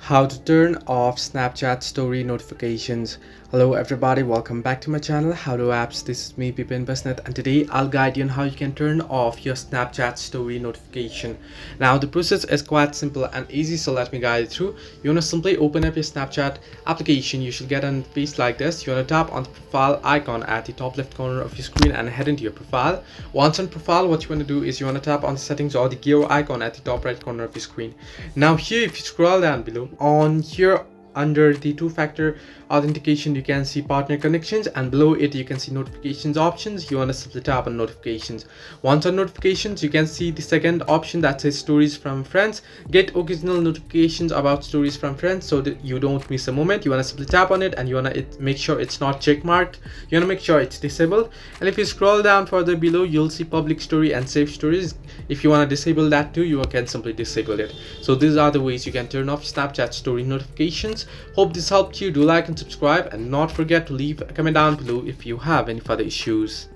How to turn off Snapchat story notifications. Hello everybody, welcome back to my channel How to Apps. This is me Bipin Basnet, and today I'll guide you on how you can turn off your Snapchat story notification. Now the process is quite simple and easy, so let me guide you through. You want to simply open up your Snapchat application. You should get on a page like this. You want to tap on the profile icon at the top left corner of your screen and head into your profile. Once on profile, what you want to do is you want to tap on the settings or the gear icon at the top right corner of your screen. Now here, if you scroll down below, on here under the two-factor authentication, you can see partner connections, and below it you can see notifications options. You want to simply tap on notifications. Once on notifications, you can see the second option that says stories from friends. Get occasional notifications about stories from friends so that you don't miss a moment. You want to simply tap on it, and you want to make sure it's not check marked. You want to make sure it's disabled. And if you scroll down further below, you'll see public story and save stories. If you want to disable that too, you can simply disable it. So these are the ways you can turn off Snapchat story notifications. Hope this helped you. Do like and subscribe, and not forget to leave a comment down below if you have any further issues.